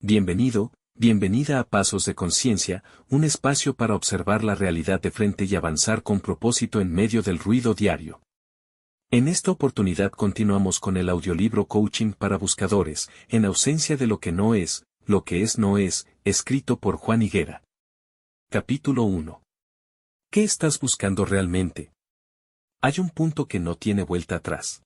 Bienvenido, bienvenida a Pasos de Conciencia, un espacio para observar la realidad de frente y avanzar con propósito en medio del ruido diario. En esta oportunidad continuamos con el audiolibro Coaching para Buscadores, en ausencia de lo que no es, lo que es no es, escrito por Juan Higuera. Capítulo 1. ¿Qué estás buscando realmente? Hay un punto que no tiene vuelta atrás.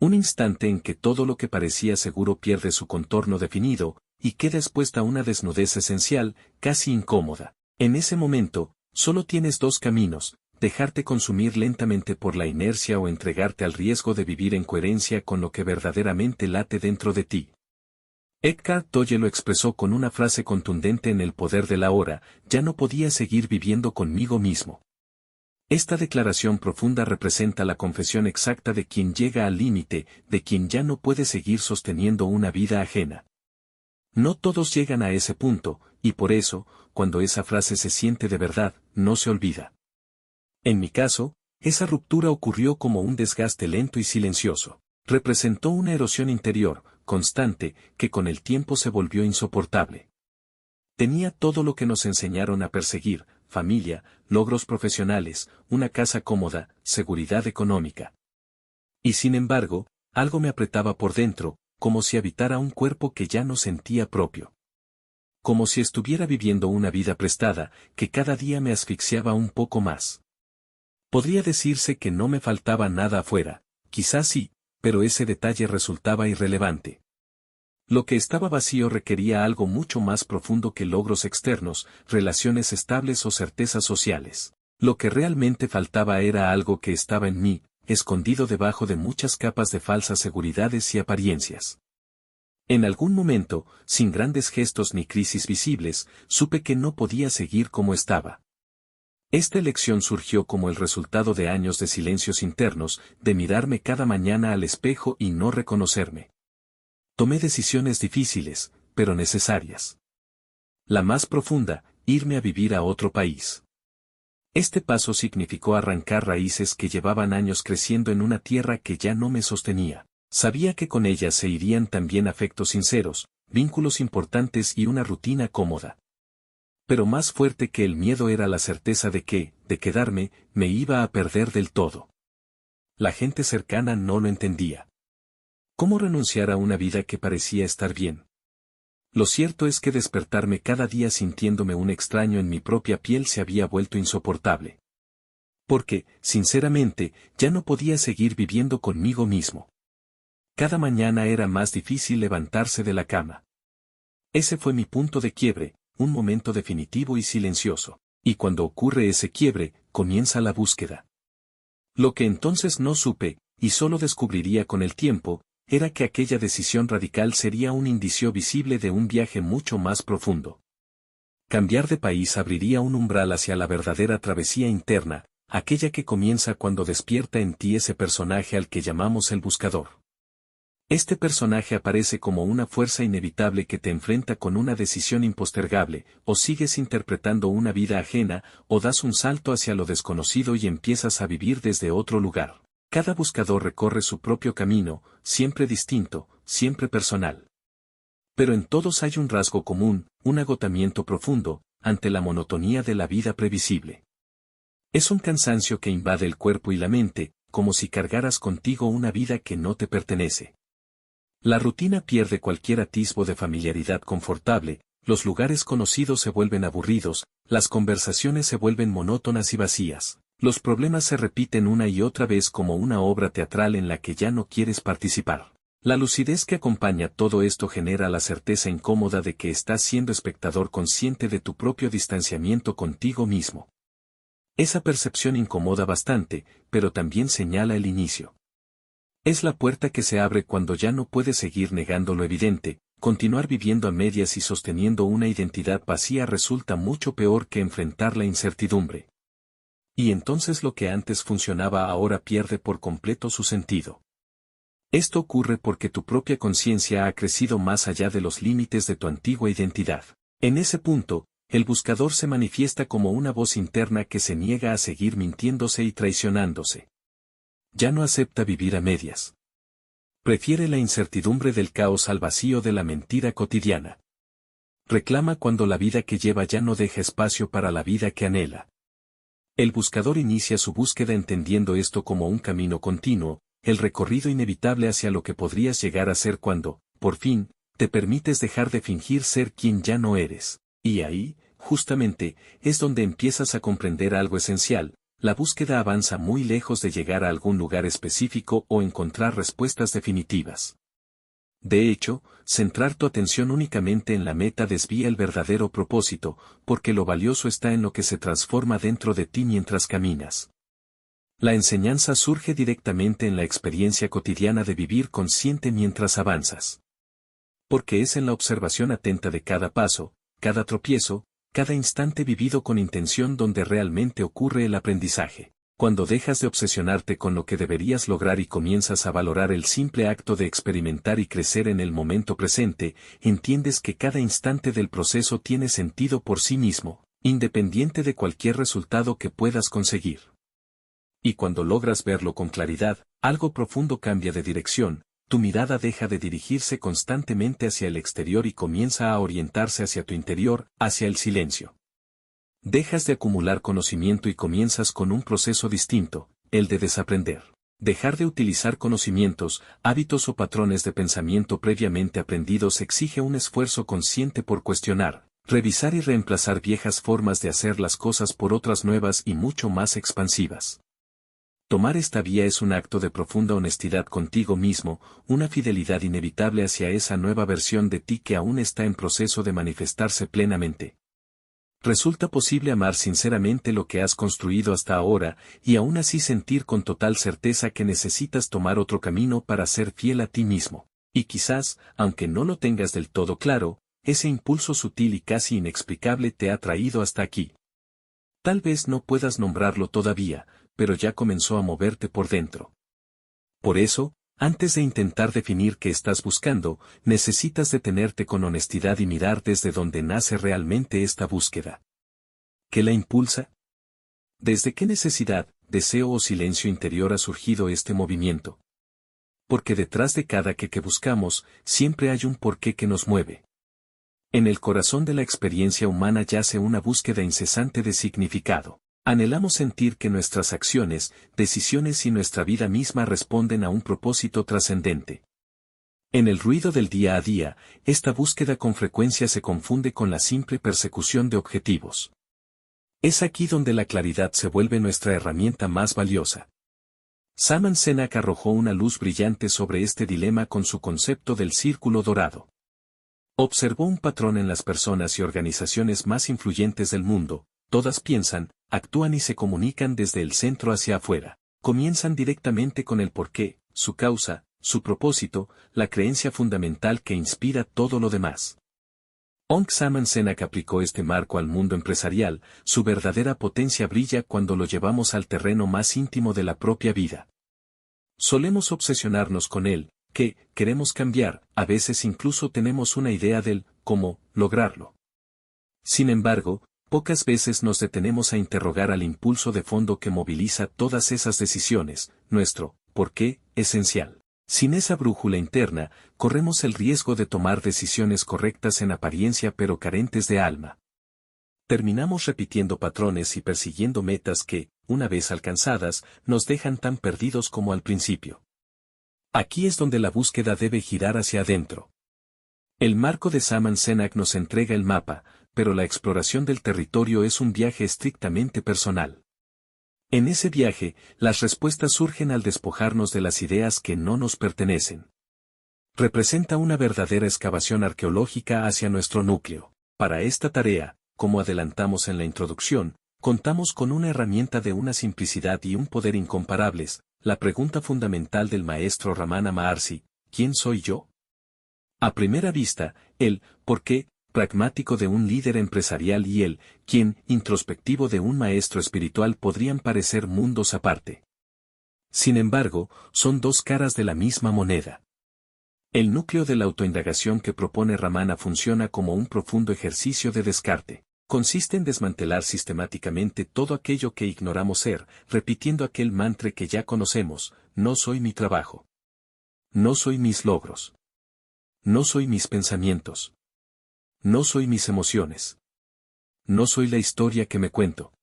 Un instante en que todo lo que parecía seguro pierde su contorno definido, y queda expuesta una desnudez esencial, casi incómoda. En ese momento, solo tienes dos caminos: dejarte consumir lentamente por la inercia o entregarte al riesgo de vivir en coherencia con lo que verdaderamente late dentro de ti. Eckhart Tolle lo expresó con una frase contundente en El poder de la hora: ya no podía seguir viviendo conmigo mismo. Esta declaración profunda representa la confesión exacta de quien llega al límite, de quien ya no puede seguir sosteniendo una vida ajena. No todos llegan a ese punto, y por eso, cuando esa frase se siente de verdad, no se olvida. En mi caso, esa ruptura ocurrió como un desgaste lento y silencioso. Representó una erosión interior, constante, que con el tiempo se volvió insoportable. Tenía todo lo que nos enseñaron a perseguir: familia, logros profesionales, una casa cómoda, seguridad económica. Y sin embargo, algo me apretaba por dentro, como si habitara un cuerpo que ya no sentía propio. Como si estuviera viviendo una vida prestada, que cada día me asfixiaba un poco más. Podría decirse que no me faltaba nada afuera, quizás sí, pero ese detalle resultaba irrelevante. Lo que estaba vacío requería algo mucho más profundo que logros externos, relaciones estables o certezas sociales. Lo que realmente faltaba era algo que estaba en mí, escondido debajo de muchas capas de falsas seguridades y apariencias. En algún momento, sin grandes gestos ni crisis visibles, supe que no podía seguir como estaba. Esta elección surgió como el resultado de años de silencios internos, de mirarme cada mañana al espejo y no reconocerme. Tomé decisiones difíciles, pero necesarias. La más profunda: irme a vivir a otro país. Este paso significó arrancar raíces que llevaban años creciendo en una tierra que ya no me sostenía. Sabía que con ellas se irían también afectos sinceros, vínculos importantes y una rutina cómoda. Pero más fuerte que el miedo era la certeza de que, de quedarme, me iba a perder del todo. La gente cercana no lo entendía. ¿Cómo renunciar a una vida que parecía estar bien? Lo cierto es que despertarme cada día sintiéndome un extraño en mi propia piel se había vuelto insoportable. Porque, sinceramente, ya no podía seguir viviendo conmigo mismo. Cada mañana era más difícil levantarse de la cama. Ese fue mi punto de quiebre, un momento definitivo y silencioso. Y cuando ocurre ese quiebre, comienza la búsqueda. Lo que entonces no supe, y solo descubriría con el tiempo, era que aquella decisión radical sería un indicio visible de un viaje mucho más profundo. Cambiar de país abriría un umbral hacia la verdadera travesía interna, aquella que comienza cuando despierta en ti ese personaje al que llamamos el buscador. Este personaje aparece como una fuerza inevitable que te enfrenta con una decisión impostergable: o sigues interpretando una vida ajena, o das un salto hacia lo desconocido y empiezas a vivir desde otro lugar. Cada buscador recorre su propio camino, siempre distinto, siempre personal. Pero en todos hay un rasgo común: un agotamiento profundo, ante la monotonía de la vida previsible. Es un cansancio que invade el cuerpo y la mente, como si cargaras contigo una vida que no te pertenece. La rutina pierde cualquier atisbo de familiaridad confortable, los lugares conocidos se vuelven aburridos, las conversaciones se vuelven monótonas y vacías. Los problemas se repiten una y otra vez como una obra teatral en la que ya no quieres participar. La lucidez que acompaña todo esto genera la certeza incómoda de que estás siendo espectador consciente de tu propio distanciamiento contigo mismo. Esa percepción incomoda bastante, pero también señala el inicio. Es la puerta que se abre cuando ya no puedes seguir negando lo evidente. Continuar viviendo a medias y sosteniendo una identidad vacía resulta mucho peor que enfrentar la incertidumbre. Y entonces lo que antes funcionaba ahora pierde por completo su sentido. Esto ocurre porque tu propia conciencia ha crecido más allá de los límites de tu antigua identidad. En ese punto, el buscador se manifiesta como una voz interna que se niega a seguir mintiéndose y traicionándose. Ya no acepta vivir a medias. Prefiere la incertidumbre del caos al vacío de la mentira cotidiana. Reclama cuando la vida que lleva ya no deja espacio para la vida que anhela. El buscador inicia su búsqueda entendiendo esto como un camino continuo, el recorrido inevitable hacia lo que podrías llegar a ser cuando, por fin, te permites dejar de fingir ser quien ya no eres. Y ahí, justamente, es donde empiezas a comprender algo esencial. La búsqueda avanza muy lejos de llegar a algún lugar específico o encontrar respuestas definitivas. De hecho, centrar tu atención únicamente en la meta desvía el verdadero propósito, porque lo valioso está en lo que se transforma dentro de ti mientras caminas. La enseñanza surge directamente en la experiencia cotidiana de vivir consciente mientras avanzas. Porque es en la observación atenta de cada paso, cada tropiezo, cada instante vivido con intención donde realmente ocurre el aprendizaje. Cuando dejas de obsesionarte con lo que deberías lograr y comienzas a valorar el simple acto de experimentar y crecer en el momento presente, entiendes que cada instante del proceso tiene sentido por sí mismo, independiente de cualquier resultado que puedas conseguir. Y cuando logras verlo con claridad, algo profundo cambia de dirección, tu mirada deja de dirigirse constantemente hacia el exterior y comienza a orientarse hacia tu interior, hacia el silencio. Dejas de acumular conocimiento y comienzas con un proceso distinto, el de desaprender. Dejar de utilizar conocimientos, hábitos o patrones de pensamiento previamente aprendidos exige un esfuerzo consciente por cuestionar, revisar y reemplazar viejas formas de hacer las cosas por otras nuevas y mucho más expansivas. Tomar esta vía es un acto de profunda honestidad contigo mismo, una fidelidad inevitable hacia esa nueva versión de ti que aún está en proceso de manifestarse plenamente. Resulta posible amar sinceramente lo que has construido hasta ahora, y aún así sentir con total certeza que necesitas tomar otro camino para ser fiel a ti mismo. Y quizás, aunque no lo tengas del todo claro, ese impulso sutil y casi inexplicable te ha traído hasta aquí. Tal vez no puedas nombrarlo todavía, pero ya comenzó a moverte por dentro. Por eso, antes de intentar definir qué estás buscando, necesitas detenerte con honestidad y mirar desde donde nace realmente esta búsqueda. ¿Qué la impulsa? ¿Desde qué necesidad, deseo o silencio interior ha surgido este movimiento? Porque detrás de cada que buscamos, siempre hay un porqué que nos mueve. En el corazón de la experiencia humana yace una búsqueda incesante de significado. Anhelamos sentir que nuestras acciones, decisiones y nuestra vida misma responden a un propósito trascendente. En el ruido del día a día, esta búsqueda con frecuencia se confunde con la simple persecución de objetivos. Es aquí donde la claridad se vuelve nuestra herramienta más valiosa. Simon Sinek arrojó una luz brillante sobre este dilema con su concepto del círculo dorado. Observó un patrón en las personas y organizaciones más influyentes del mundo. Todas piensan, actúan y se comunican desde el centro hacia afuera. Comienzan directamente con el porqué, su causa, su propósito, la creencia fundamental que inspira todo lo demás. Aunque Simon Sinek aplicó este marco al mundo empresarial, su verdadera potencia brilla cuando lo llevamos al terreno más íntimo de la propia vida. Solemos obsesionarnos con él, que queremos cambiar, a veces incluso tenemos una idea del cómo lograrlo. Sin embargo, pocas veces nos detenemos a interrogar al impulso de fondo que moviliza todas esas decisiones, nuestro ¿por qué? Esencial. Sin esa brújula interna, corremos el riesgo de tomar decisiones correctas en apariencia pero carentes de alma. Terminamos repitiendo patrones y persiguiendo metas que, una vez alcanzadas, nos dejan tan perdidos como al principio. Aquí es donde la búsqueda debe girar hacia adentro. El marco de Simon Sinek nos entrega el mapa, pero la exploración del territorio es un viaje estrictamente personal. En ese viaje, las respuestas surgen al despojarnos de las ideas que no nos pertenecen. Representa una verdadera excavación arqueológica hacia nuestro núcleo. Para esta tarea, como adelantamos en la introducción, contamos con una herramienta de una simplicidad y un poder incomparables, la pregunta fundamental del maestro Ramana Maharshi, ¿quién soy yo? A primera vista, el ¿por qué? Pragmático de un líder empresarial y el ¿quién? Introspectivo de un maestro espiritual podrían parecer mundos aparte. Sin embargo, son dos caras de la misma moneda. El núcleo de la autoindagación que propone Ramana funciona como un profundo ejercicio de descarte. Consiste en desmantelar sistemáticamente todo aquello que ignoramos ser, repitiendo aquel mantra que ya conocemos: no soy mi trabajo. No soy mis logros. No soy mis pensamientos. No soy mis emociones. No soy la historia que me cuento.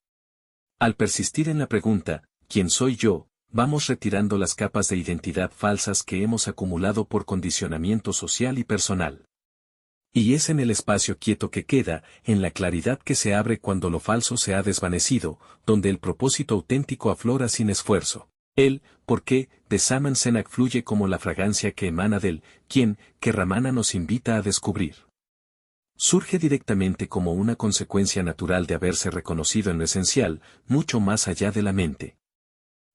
Al persistir en la pregunta, ¿quién soy yo?, vamos retirando las capas de identidad falsas que hemos acumulado por condicionamiento social y personal. Y es en el espacio quieto que queda, en la claridad que se abre cuando lo falso se ha desvanecido, donde el propósito auténtico aflora sin esfuerzo. El ¿por qué? De Saman Senak fluye como la fragancia que emana del ¿quién? Que Ramana nos invita a descubrir. Surge directamente como una consecuencia natural de haberse reconocido en lo esencial, mucho más allá de la mente.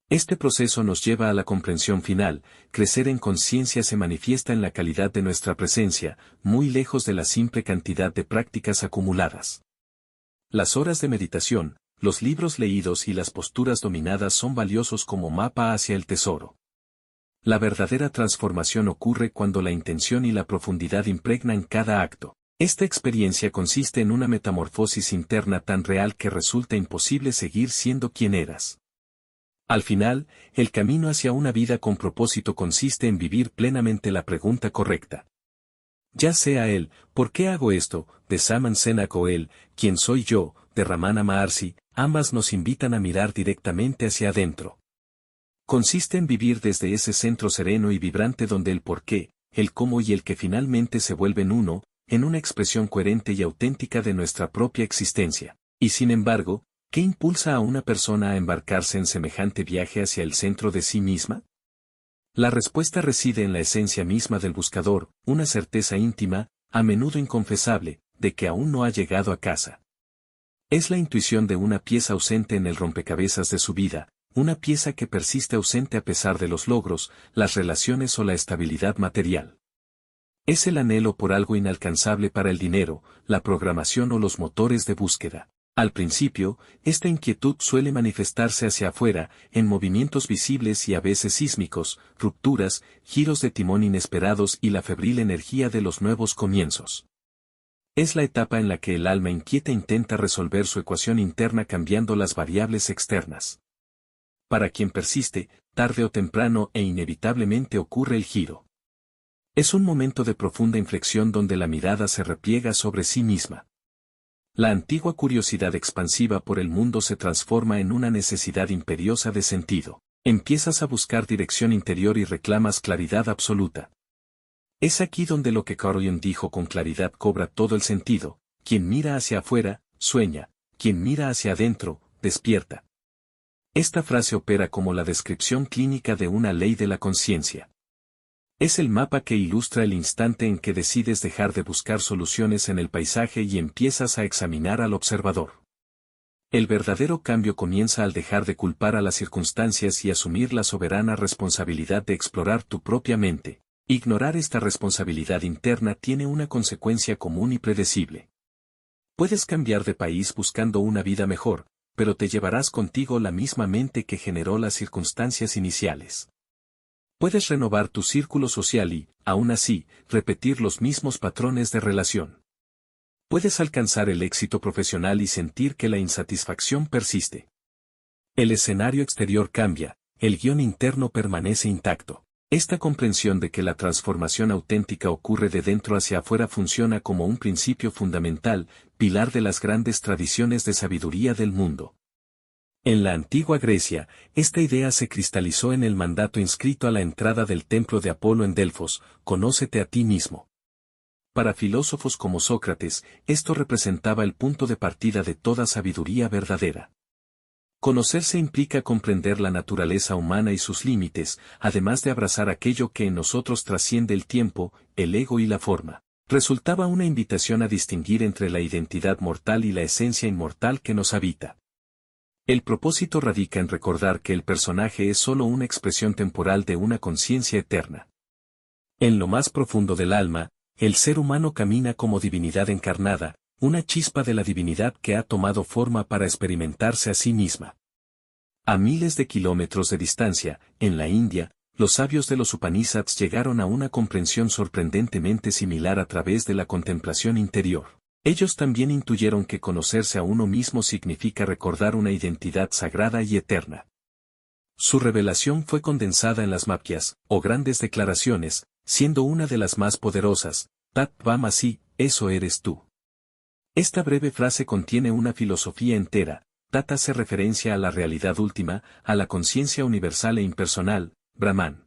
Este proceso nos lleva a la comprensión final. Crecer en conciencia se manifiesta en la calidad de nuestra presencia, muy lejos de la simple cantidad de prácticas acumuladas. Las horas de meditación, los libros leídos y las posturas dominadas son valiosos como mapa hacia el tesoro. La verdadera transformación ocurre cuando la intención y la profundidad impregnan cada acto. Esta experiencia consiste en una metamorfosis interna tan real que resulta imposible seguir siendo quien eras. Al final, el camino hacia una vida con propósito consiste en vivir plenamente la pregunta correcta. Ya sea el ¿por qué hago esto?, de Saman Senak, o el ¿quién soy yo?, de Ramana Maharshi, ambas nos invitan a mirar directamente hacia adentro. Consiste en vivir desde ese centro sereno y vibrante donde el por qué, el cómo y el que finalmente se vuelven uno, en una expresión coherente y auténtica de nuestra propia existencia. Y sin embargo, ¿qué impulsa a una persona a embarcarse en semejante viaje hacia el centro de sí misma? La respuesta reside en la esencia misma del buscador, una certeza íntima, a menudo inconfesable, de que aún no ha llegado a casa. Es la intuición de una pieza ausente en el rompecabezas de su vida, una pieza que persiste ausente a pesar de los logros, las relaciones o la estabilidad material. Es el anhelo por algo inalcanzable para el dinero, la programación o los motores de búsqueda. Al principio, esta inquietud suele manifestarse hacia afuera, en movimientos visibles y a veces sísmicos, rupturas, giros de timón inesperados y la febril energía de los nuevos comienzos. Es la etapa en la que el alma inquieta intenta resolver su ecuación interna cambiando las variables externas. Para quien persiste, tarde o temprano e inevitablemente ocurre el giro. Es un momento de profunda inflexión donde la mirada se repliega sobre sí misma. La antigua curiosidad expansiva por el mundo se transforma en una necesidad imperiosa de sentido. Empiezas a buscar dirección interior y reclamas claridad absoluta. Es aquí donde lo que Carl Jung dijo con claridad cobra todo el sentido: quien mira hacia afuera, sueña; quien mira hacia adentro, despierta. Esta frase opera como la descripción clínica de una ley de la conciencia. Es el mapa que ilustra el instante en que decides dejar de buscar soluciones en el paisaje y empiezas a examinar al observador. El verdadero cambio comienza al dejar de culpar a las circunstancias y asumir la soberana responsabilidad de explorar tu propia mente. Ignorar esta responsabilidad interna tiene una consecuencia común y predecible. Puedes cambiar de país buscando una vida mejor, pero te llevarás contigo la misma mente que generó las circunstancias iniciales. Puedes renovar tu círculo social y, aún así, repetir los mismos patrones de relación. Puedes alcanzar el éxito profesional y sentir que la insatisfacción persiste. El escenario exterior cambia, el guión interno permanece intacto. Esta comprensión de que la transformación auténtica ocurre de dentro hacia afuera funciona como un principio fundamental, pilar de las grandes tradiciones de sabiduría del mundo. En la antigua Grecia, esta idea se cristalizó en el mandato inscrito a la entrada del templo de Apolo en Delfos: conócete a ti mismo. Para filósofos como Sócrates, esto representaba el punto de partida de toda sabiduría verdadera. Conocerse implica comprender la naturaleza humana y sus límites, además de abrazar aquello que en nosotros trasciende el tiempo, el ego y la forma. Resultaba una invitación a distinguir entre la identidad mortal y la esencia inmortal que nos habita. El propósito radica en recordar que el personaje es solo una expresión temporal de una conciencia eterna. En lo más profundo del alma, el ser humano camina como divinidad encarnada, una chispa de la divinidad que ha tomado forma para experimentarse a sí misma. A miles de kilómetros de distancia, en la India, los sabios de los Upanishads llegaron a una comprensión sorprendentemente similar a través de la contemplación interior. Ellos también intuyeron que conocerse a uno mismo significa recordar una identidad sagrada y eterna. Su revelación fue condensada en las Makyas, o grandes declaraciones, siendo una de las más poderosas: Tat Tvam Asi, eso eres tú. Esta breve frase contiene una filosofía entera. Tat hace referencia a la realidad última, a la conciencia universal e impersonal, Brahman.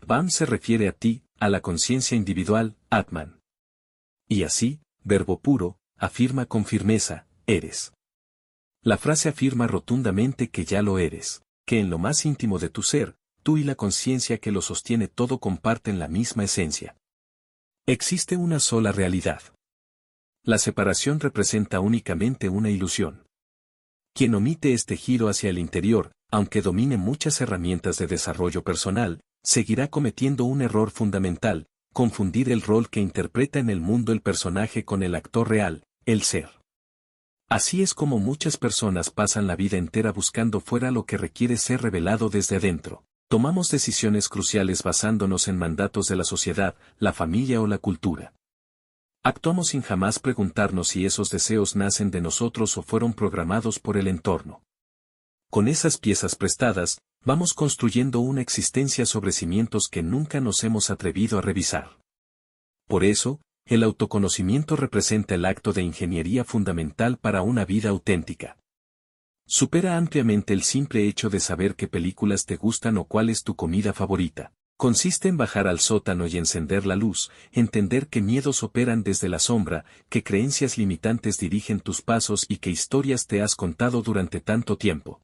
Vam se refiere a ti, a la conciencia individual, Atman. Y así, verbo puro, afirma con firmeza, eres. La frase afirma rotundamente que ya lo eres, que en lo más íntimo de tu ser, tú y la conciencia que lo sostiene todo comparten la misma esencia. Existe una sola realidad. La separación representa únicamente una ilusión. Quien omite este giro hacia el interior, aunque domine muchas herramientas de desarrollo personal, seguirá cometiendo un error fundamental, confundir el rol que interpreta en el mundo el personaje con el actor real, el ser. Así es como muchas personas pasan la vida entera buscando fuera lo que requiere ser revelado desde adentro. Tomamos decisiones cruciales basándonos en mandatos de la sociedad, la familia o la cultura. Actuamos sin jamás preguntarnos si esos deseos nacen de nosotros o fueron programados por el entorno. Con esas piezas prestadas, vamos construyendo una existencia sobre cimientos que nunca nos hemos atrevido a revisar. Por eso, el autoconocimiento representa el acto de ingeniería fundamental para una vida auténtica. Supera ampliamente el simple hecho de saber qué películas te gustan o cuál es tu comida favorita. Consiste en bajar al sótano y encender la luz, entender que miedos operan desde la sombra, que creencias limitantes dirigen tus pasos y qué historias te has contado durante tanto tiempo.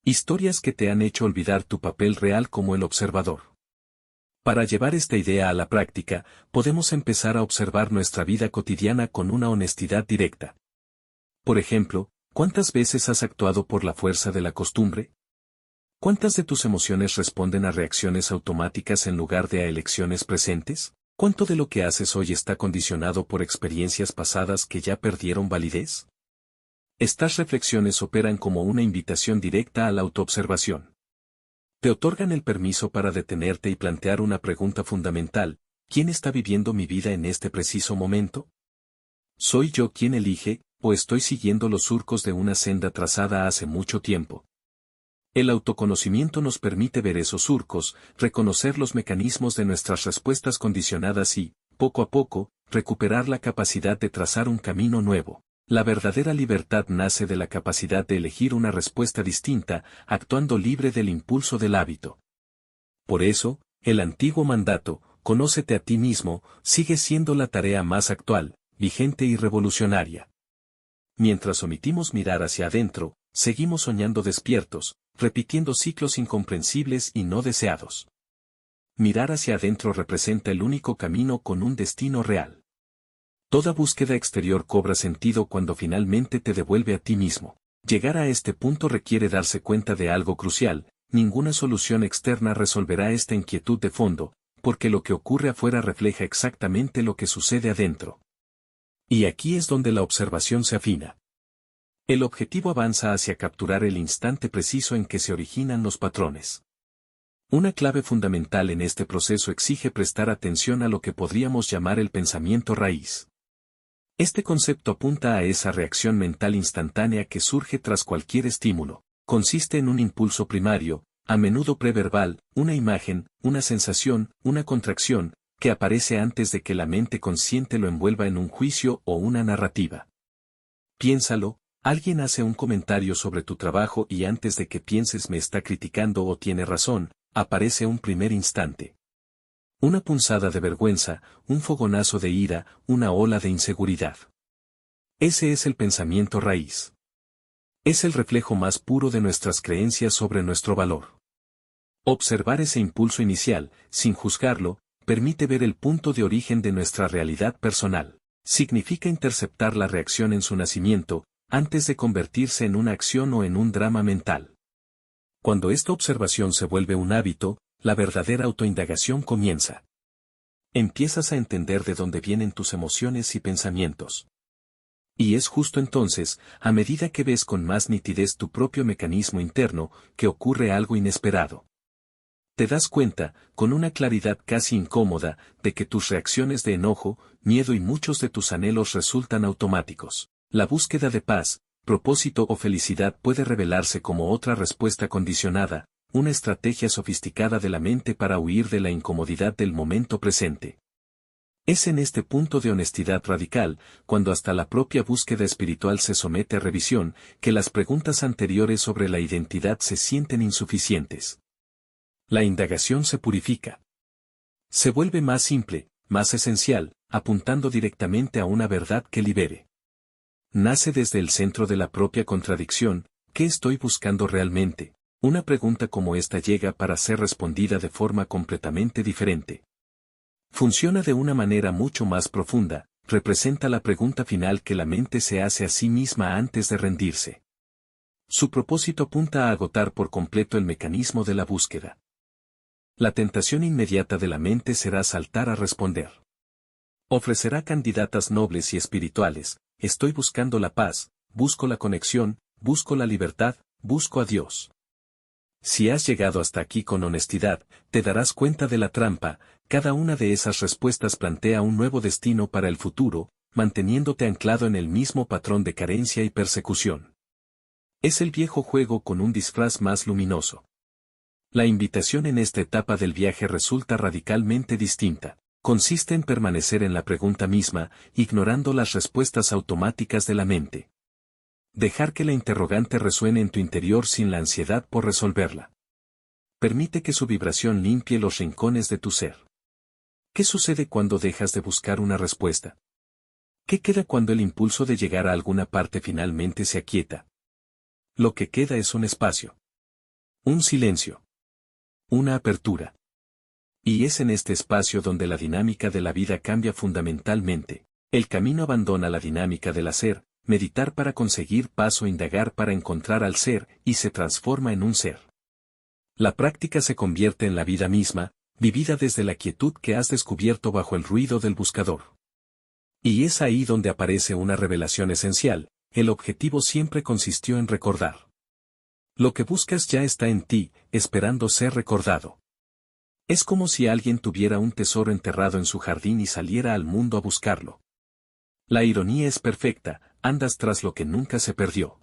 Historias que te han hecho olvidar tu papel real como el observador. Para llevar esta idea a la práctica, podemos empezar a observar nuestra vida cotidiana con una honestidad directa. Por ejemplo, ¿cuántas veces has actuado por la fuerza de la costumbre? ¿Cuántas de tus emociones responden a reacciones automáticas en lugar de a elecciones presentes? ¿Cuánto de lo que haces hoy está condicionado por experiencias pasadas que ya perdieron validez? Estas reflexiones operan como una invitación directa a la autoobservación. Te otorgan el permiso para detenerte y plantear una pregunta fundamental: ¿quién está viviendo mi vida en este preciso momento? ¿Soy yo quien elige, o estoy siguiendo los surcos de una senda trazada hace mucho tiempo? El autoconocimiento nos permite ver esos surcos, reconocer los mecanismos de nuestras respuestas condicionadas y, poco a poco, recuperar la capacidad de trazar un camino nuevo. La verdadera libertad nace de la capacidad de elegir una respuesta distinta, actuando libre del impulso del hábito. Por eso, el antiguo mandato, conócete a ti mismo, sigue siendo la tarea más actual, vigente y revolucionaria. Mientras omitimos mirar hacia adentro, seguimos soñando despiertos, repitiendo ciclos incomprensibles y no deseados. Mirar hacia adentro representa el único camino con un destino real. Toda búsqueda exterior cobra sentido cuando finalmente te devuelve a ti mismo. Llegar a este punto requiere darse cuenta de algo crucial: ninguna solución externa resolverá esta inquietud de fondo, porque lo que ocurre afuera refleja exactamente lo que sucede adentro. Y aquí es donde la observación se afina. El objetivo avanza hacia capturar el instante preciso en que se originan los patrones. Una clave fundamental en este proceso exige prestar atención a lo que podríamos llamar el pensamiento raíz. Este concepto apunta a esa reacción mental instantánea que surge tras cualquier estímulo. Consiste en un impulso primario, a menudo preverbal, una imagen, una sensación, una contracción, que aparece antes de que la mente consciente lo envuelva en un juicio o una narrativa. Piénsalo: alguien hace un comentario sobre tu trabajo y antes de que pienses me está criticando o tiene razón, aparece un primer instante. Una punzada de vergüenza, un fogonazo de ira, una ola de inseguridad. Ese es el pensamiento raíz. Es el reflejo más puro de nuestras creencias sobre nuestro valor. Observar ese impulso inicial, sin juzgarlo, permite ver el punto de origen de nuestra realidad personal. Significa interceptar la reacción en su nacimiento, antes de convertirse en una acción o en un drama mental. Cuando esta observación se vuelve un hábito, la verdadera autoindagación comienza. Empiezas a entender de dónde vienen tus emociones y pensamientos. Y es justo entonces, a medida que ves con más nitidez tu propio mecanismo interno, que ocurre algo inesperado. Te das cuenta, con una claridad casi incómoda, de que tus reacciones de enojo, miedo y muchos de tus anhelos resultan automáticos. La búsqueda de paz, propósito o felicidad puede revelarse como otra respuesta condicionada, una estrategia sofisticada de la mente para huir de la incomodidad del momento presente. Es en este punto de honestidad radical, cuando hasta la propia búsqueda espiritual se somete a revisión, que las preguntas anteriores sobre la identidad se sienten insuficientes. La indagación se purifica. Se vuelve más simple, más esencial, apuntando directamente a una verdad que libere. Nace desde el centro de la propia contradicción. ¿Qué estoy buscando realmente? Una pregunta como esta llega para ser respondida de forma completamente diferente. Funciona de una manera mucho más profunda, representa la pregunta final que la mente se hace a sí misma antes de rendirse. Su propósito apunta a agotar por completo el mecanismo de la búsqueda. La tentación inmediata de la mente será saltar a responder. Ofrecerá candidatas nobles y espirituales: estoy buscando la paz, busco la conexión, busco la libertad, busco a Dios. Si has llegado hasta aquí con honestidad, te darás cuenta de la trampa. Cada una de esas respuestas plantea un nuevo destino para el futuro, manteniéndote anclado en el mismo patrón de carencia y persecución. Es el viejo juego con un disfraz más luminoso. La invitación en esta etapa del viaje resulta radicalmente distinta. Consiste en permanecer en la pregunta misma, ignorando las respuestas automáticas de la mente. Dejar que la interrogante resuene en tu interior sin la ansiedad por resolverla. Permite que su vibración limpie los rincones de tu ser. ¿Qué sucede cuando dejas de buscar una respuesta? ¿Qué queda cuando el impulso de llegar a alguna parte finalmente se aquieta? Lo que queda es un espacio. Un silencio. Una apertura. Y es en este espacio donde la dinámica de la vida cambia fundamentalmente. El camino abandona la dinámica del hacer, meditar para conseguir paz o indagar para encontrar al ser, y se transforma en un ser. La práctica se convierte en la vida misma, vivida desde la quietud que has descubierto bajo el ruido del buscador. Y es ahí donde aparece una revelación esencial: el objetivo siempre consistió en recordar. Lo que buscas ya está en ti, esperando ser recordado. Es como si alguien tuviera un tesoro enterrado en su jardín y saliera al mundo a buscarlo. La ironía es perfecta: andas tras lo que nunca se perdió.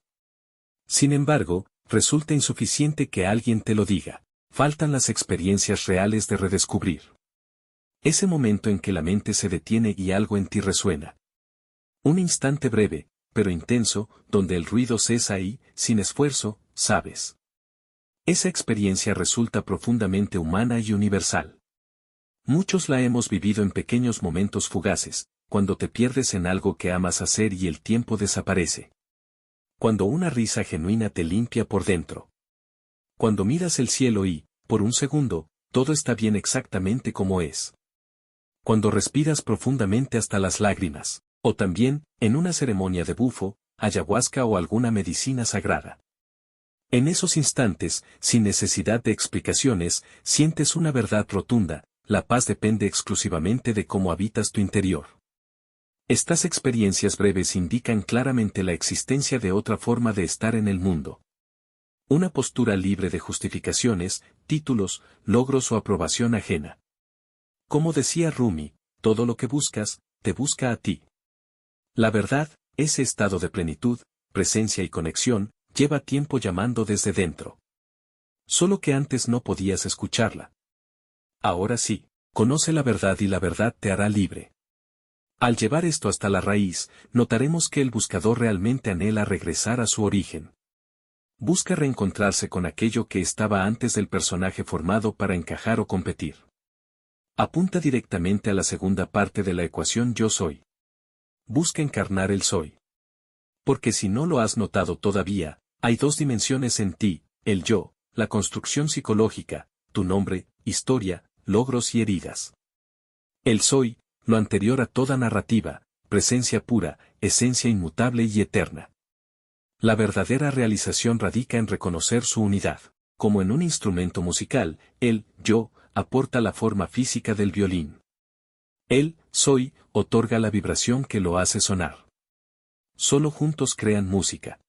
Sin embargo, resulta insuficiente que alguien te lo diga. Faltan las experiencias reales de redescubrir. Ese momento en que la mente se detiene y algo en ti resuena. Un instante breve, pero intenso, donde el ruido cesa y, sin esfuerzo, sabes. Esa experiencia resulta profundamente humana y universal. Muchos la hemos vivido en pequeños momentos fugaces, cuando te pierdes en algo que amas hacer y el tiempo desaparece. Cuando una risa genuina te limpia por dentro. Cuando miras el cielo y, por un segundo, todo está bien exactamente como es. Cuando respiras profundamente hasta las lágrimas, o también, en una ceremonia de bufo, ayahuasca o alguna medicina sagrada. En esos instantes, sin necesidad de explicaciones, sientes una verdad rotunda: la paz depende exclusivamente de cómo habitas tu interior. Estas experiencias breves indican claramente la existencia de otra forma de estar en el mundo. Una postura libre de justificaciones, títulos, logros o aprobación ajena. Como decía Rumi, todo lo que buscas, te busca a ti. La verdad, ese estado de plenitud, presencia y conexión, lleva tiempo llamando desde dentro. Solo que antes no podías escucharla. Ahora sí, conoce la verdad y la verdad te hará libre. Al llevar esto hasta la raíz, notaremos que el buscador realmente anhela regresar a su origen. Busca reencontrarse con aquello que estaba antes del personaje formado para encajar o competir. Apunta directamente a la segunda parte de la ecuación yo soy. Busca encarnar el soy. Porque si no lo has notado todavía, hay dos dimensiones en ti: el yo, la construcción psicológica, tu nombre, historia, logros y heridas. El soy, lo anterior a toda narrativa, presencia pura, esencia inmutable y eterna. La verdadera realización radica en reconocer su unidad. Como en un instrumento musical, el yo aporta la forma física del violín. El soy otorga la vibración que lo hace sonar. Solo juntos crean música.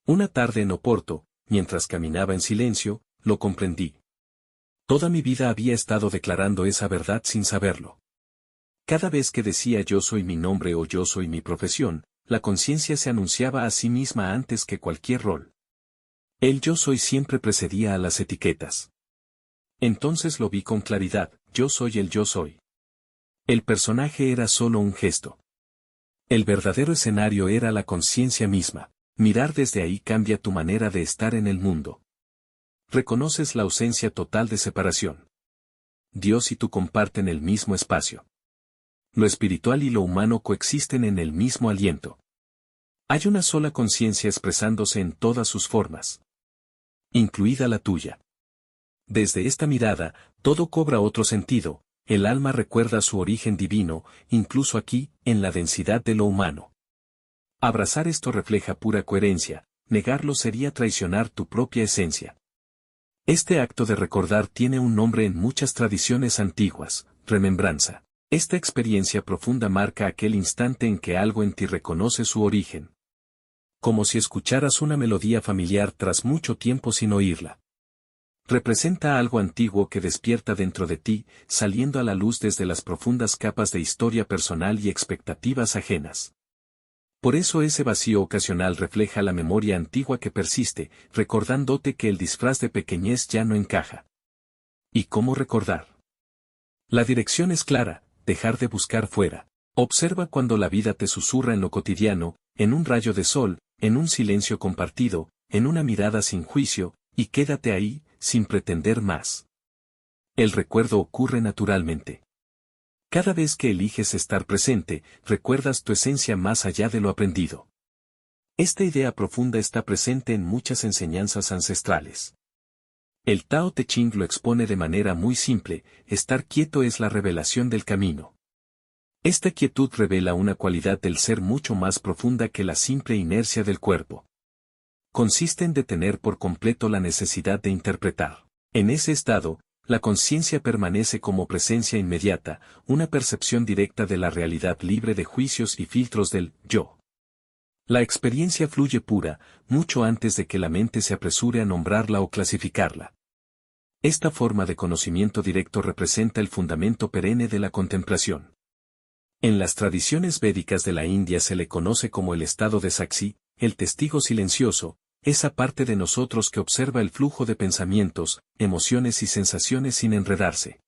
Una tarde en Oporto, mientras caminaba en silencio, lo comprendí. Toda mi vida había estado declarando esa verdad sin saberlo. Cada vez que decía yo soy mi nombre o yo soy mi profesión, la conciencia se anunciaba a sí misma antes que cualquier rol. El yo soy siempre precedía a las etiquetas. Entonces lo vi con claridad: yo soy el yo soy. El personaje era solo un gesto. El verdadero escenario era la conciencia misma. Mirar desde ahí cambia tu manera de estar en el mundo. Reconoces la ausencia total de separación. Dios y tú comparten el mismo espacio. Lo espiritual y lo humano coexisten en el mismo aliento. Hay una sola conciencia expresándose en todas sus formas, incluida la tuya. Desde esta mirada, todo cobra otro sentido, el alma recuerda su origen divino, incluso aquí, en la densidad de lo humano. Abrazar esto refleja pura coherencia, negarlo sería traicionar tu propia esencia. Este acto de recordar tiene un nombre en muchas tradiciones antiguas, remembranza. Esta experiencia profunda marca aquel instante en que algo en ti reconoce su origen. Como si escucharas una melodía familiar tras mucho tiempo sin oírla. Representa algo antiguo que despierta dentro de ti, saliendo a la luz desde las profundas capas de historia personal y expectativas ajenas. Por eso ese vacío ocasional refleja la memoria antigua que persiste, recordándote que el disfraz de pequeñez ya no encaja. ¿Y cómo recordar? La dirección es clara, dejar de buscar fuera. Observa cuando la vida te susurra en lo cotidiano, en un rayo de sol, en un silencio compartido, en una mirada sin juicio, y quédate ahí, sin pretender más. El recuerdo ocurre naturalmente. Cada vez que eliges estar presente, recuerdas tu esencia más allá de lo aprendido. Esta idea profunda está presente en muchas enseñanzas ancestrales. El Tao Te Ching lo expone de manera muy simple, estar quieto es la revelación del camino. Esta quietud revela una cualidad del ser mucho más profunda que la simple inercia del cuerpo. Consiste en detener por completo la necesidad de interpretar. En ese estado, la conciencia permanece como presencia inmediata, una percepción directa de la realidad libre de juicios y filtros del yo. La experiencia fluye pura, mucho antes de que la mente se apresure a nombrarla o clasificarla. Esta forma de conocimiento directo representa el fundamento perenne de la contemplación. En las tradiciones védicas de la India se le conoce como el estado de Saksi, el testigo silencioso, esa parte de nosotros que observa el flujo de pensamientos, emociones y sensaciones sin enredarse.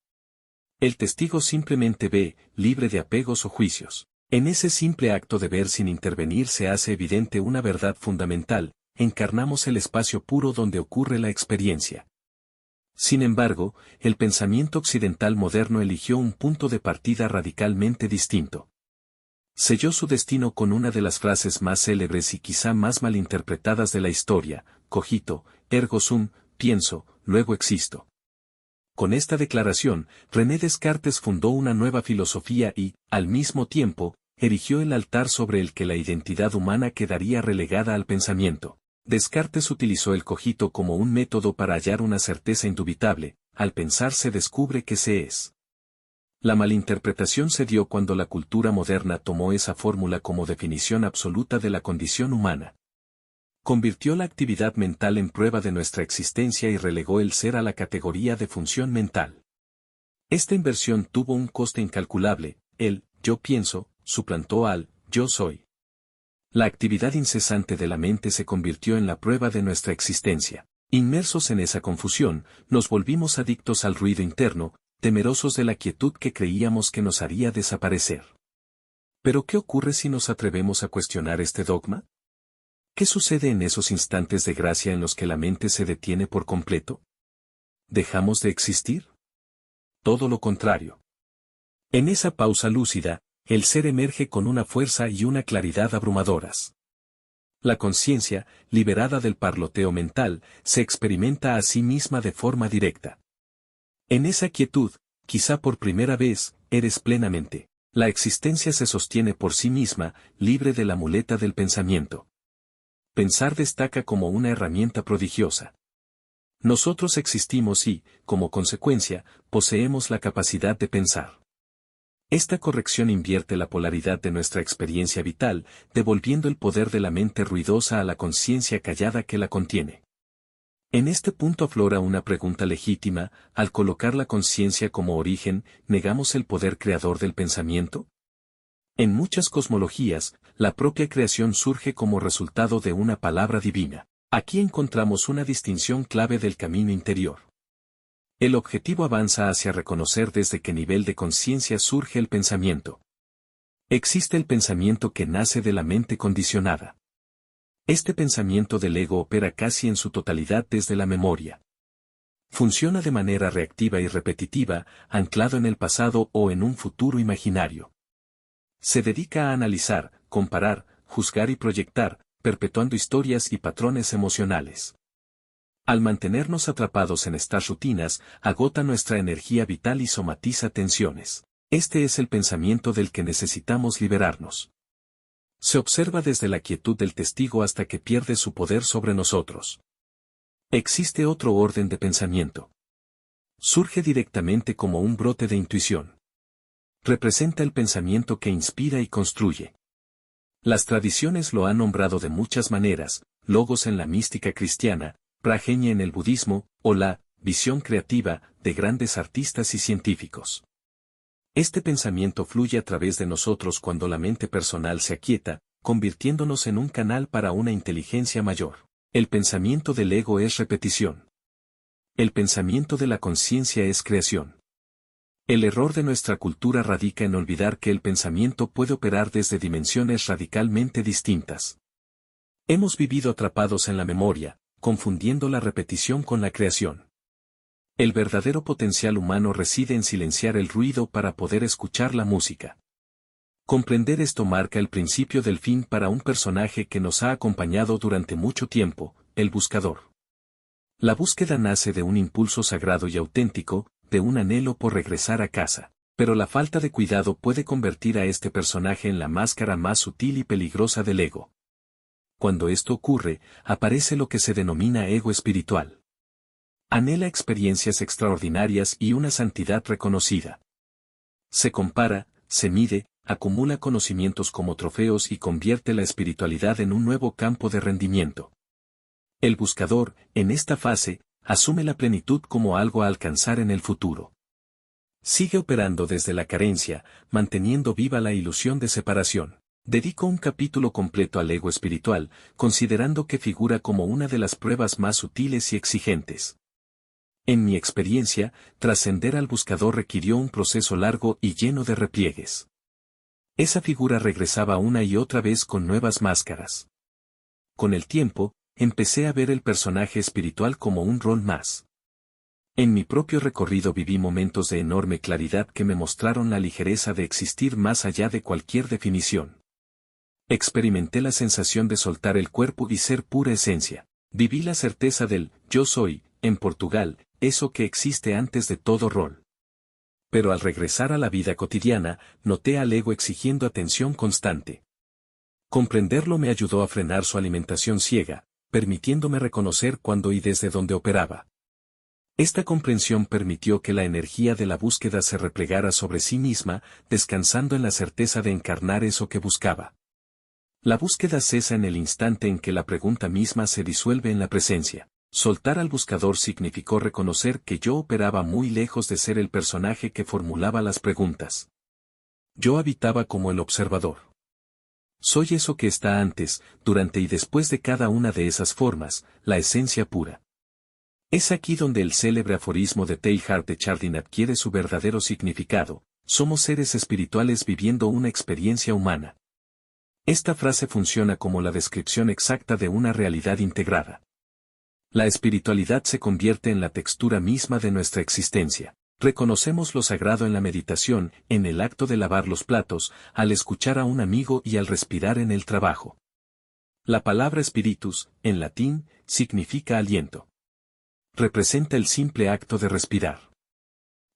El testigo simplemente ve, libre de apegos o juicios. En ese simple acto de ver sin intervenir se hace evidente una verdad fundamental, encarnamos el espacio puro donde ocurre la experiencia. Sin embargo, el pensamiento occidental moderno eligió un punto de partida radicalmente distinto. Selló su destino con una de las frases más célebres y quizá más malinterpretadas de la historia, cogito, ergo sum, pienso, luego existo. Con esta declaración, René Descartes fundó una nueva filosofía y, al mismo tiempo, erigió el altar sobre el que la identidad humana quedaría relegada al pensamiento. Descartes utilizó el cogito como un método para hallar una certeza indubitable, al pensar se descubre que se es. La malinterpretación se dio cuando la cultura moderna tomó esa fórmula como definición absoluta de la condición humana. Convirtió la actividad mental en prueba de nuestra existencia y relegó el ser a la categoría de función mental. Esta inversión tuvo un coste incalculable, el yo pienso suplantó al yo soy. La actividad incesante de la mente se convirtió en la prueba de nuestra existencia. Inmersos en esa confusión, nos volvimos adictos al ruido interno, temerosos de la quietud que creíamos que nos haría desaparecer. ¿Pero qué ocurre si nos atrevemos a cuestionar este dogma? ¿Qué sucede en esos instantes de gracia en los que la mente se detiene por completo? ¿Dejamos de existir? Todo lo contrario. En esa pausa lúcida, el ser emerge con una fuerza y una claridad abrumadoras. La conciencia, liberada del parloteo mental, se experimenta a sí misma de forma directa. En esa quietud, quizá por primera vez, eres plenamente. La existencia se sostiene por sí misma, libre de la muleta del pensamiento. Pensar destaca como una herramienta prodigiosa. Nosotros existimos y, como consecuencia, poseemos la capacidad de pensar. Esta corrección invierte la polaridad de nuestra experiencia vital, devolviendo el poder de la mente ruidosa a la conciencia callada que la contiene. En este punto aflora una pregunta legítima: al colocar la conciencia como origen, ¿negamos el poder creador del pensamiento? En muchas cosmologías, la propia creación surge como resultado de una palabra divina. Aquí encontramos una distinción clave del camino interior. El objetivo avanza hacia reconocer desde qué nivel de conciencia surge el pensamiento. Existe el pensamiento que nace de la mente condicionada. Este pensamiento del ego opera casi en su totalidad desde la memoria. Funciona de manera reactiva y repetitiva, anclado en el pasado o en un futuro imaginario. Se dedica a analizar, comparar, juzgar y proyectar, perpetuando historias y patrones emocionales. Al mantenernos atrapados en estas rutinas, agota nuestra energía vital y somatiza tensiones. Este es el pensamiento del que necesitamos liberarnos. Se observa desde la quietud del testigo hasta que pierde su poder sobre nosotros. Existe otro orden de pensamiento. Surge directamente como un brote de intuición. Representa el pensamiento que inspira y construye. Las tradiciones lo han nombrado de muchas maneras: logos en la mística cristiana, prajna en el budismo, o la visión creativa de grandes artistas y científicos. Este pensamiento fluye a través de nosotros cuando la mente personal se aquieta, convirtiéndonos en un canal para una inteligencia mayor. El pensamiento del ego es repetición. El pensamiento de la conciencia es creación. El error de nuestra cultura radica en olvidar que el pensamiento puede operar desde dimensiones radicalmente distintas. Hemos vivido atrapados en la memoria, confundiendo la repetición con la creación. El verdadero potencial humano reside en silenciar el ruido para poder escuchar la música. Comprender esto marca el principio del fin para un personaje que nos ha acompañado durante mucho tiempo, el buscador. La búsqueda nace de un impulso sagrado y auténtico, de un anhelo por regresar a casa. Pero la falta de cuidado puede convertir a este personaje en la máscara más sutil y peligrosa del ego. Cuando esto ocurre, aparece lo que se denomina ego espiritual. Anhela experiencias extraordinarias y una santidad reconocida. Se compara, se mide, acumula conocimientos como trofeos y convierte la espiritualidad en un nuevo campo de rendimiento. El buscador, en esta fase, asume la plenitud como algo a alcanzar en el futuro. Sigue operando desde la carencia, manteniendo viva la ilusión de separación. Dedico un capítulo completo al ego espiritual, considerando que figura como una de las pruebas más sutiles y exigentes. En mi experiencia, trascender al buscador requirió un proceso largo y lleno de repliegues. Esa figura regresaba una y otra vez con nuevas máscaras. Con el tiempo, empecé a ver el personaje espiritual como un rol más. En mi propio recorrido viví momentos de enorme claridad que me mostraron la ligereza de existir más allá de cualquier definición. Experimenté la sensación de soltar el cuerpo y ser pura esencia. Viví la certeza del yo soy, en Portugal, eso que existe antes de todo rol. Pero al regresar a la vida cotidiana, noté al ego exigiendo atención constante. Comprenderlo me ayudó a frenar su alimentación ciega, permitiéndome reconocer cuándo y desde dónde operaba. Esta comprensión permitió que la energía de la búsqueda se replegara sobre sí misma, descansando en la certeza de encarnar eso que buscaba. La búsqueda cesa en el instante en que la pregunta misma se disuelve en la presencia. Soltar al buscador significó reconocer que yo operaba muy lejos de ser el personaje que formulaba las preguntas. Yo habitaba como el observador. Soy eso que está antes, durante y después de cada una de esas formas, la esencia pura. Es aquí donde el célebre aforismo de Teilhard de Chardin adquiere su verdadero significado: somos seres espirituales viviendo una experiencia humana. Esta frase funciona como la descripción exacta de una realidad integrada. La espiritualidad se convierte en la textura misma de nuestra existencia. Reconocemos lo sagrado en la meditación, en el acto de lavar los platos, al escuchar a un amigo y al respirar en el trabajo. La palabra spiritus, en latín, significa aliento. Representa el simple acto de respirar.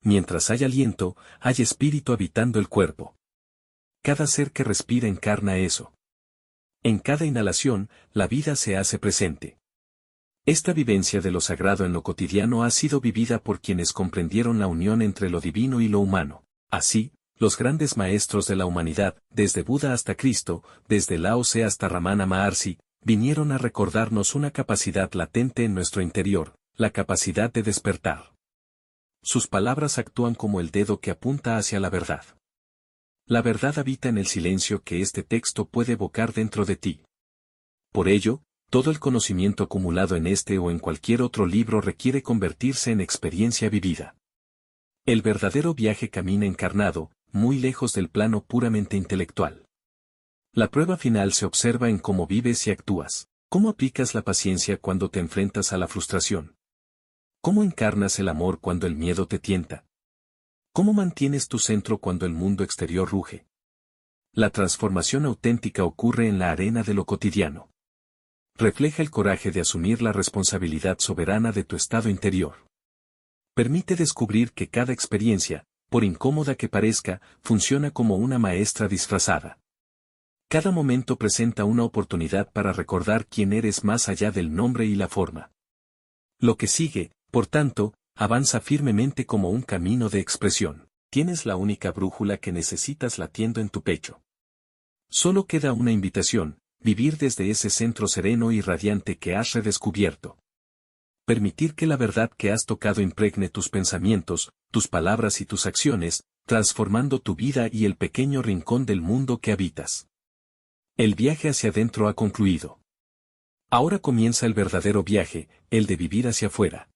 Mientras hay aliento, hay espíritu habitando el cuerpo. Cada ser que respira encarna eso. En cada inhalación, la vida se hace presente. Esta vivencia de lo sagrado en lo cotidiano ha sido vivida por quienes comprendieron la unión entre lo divino y lo humano. Así, los grandes maestros de la humanidad, desde Buda hasta Cristo, desde Lao Tse hasta Ramana Maharshi, vinieron a recordarnos una capacidad latente en nuestro interior, la capacidad de despertar. Sus palabras actúan como el dedo que apunta hacia la verdad. La verdad habita en el silencio que este texto puede evocar dentro de ti. Por ello, Todo el conocimiento acumulado en este o en cualquier otro libro requiere convertirse en experiencia vivida. El verdadero viaje camina encarnado, muy lejos del plano puramente intelectual. La prueba final se observa en cómo vives y actúas. ¿Cómo aplicas la paciencia cuando te enfrentas a la frustración? ¿Cómo encarnas el amor cuando el miedo te tienta? ¿Cómo mantienes tu centro cuando el mundo exterior ruge? La transformación auténtica ocurre en la arena de lo cotidiano. Refleja el coraje de asumir la responsabilidad soberana de tu estado interior. Permite descubrir que cada experiencia, por incómoda que parezca, funciona como una maestra disfrazada. Cada momento presenta una oportunidad para recordar quién eres más allá del nombre y la forma. Lo que sigue, por tanto, avanza firmemente como un camino de expresión. Tienes la única brújula que necesitas latiendo en tu pecho. Solo queda una invitación: vivir desde ese centro sereno y radiante que has redescubierto. Permitir que la verdad que has tocado impregne tus pensamientos, tus palabras y tus acciones, transformando tu vida y el pequeño rincón del mundo que habitas. El viaje hacia adentro ha concluido. Ahora comienza el verdadero viaje, el de vivir hacia afuera.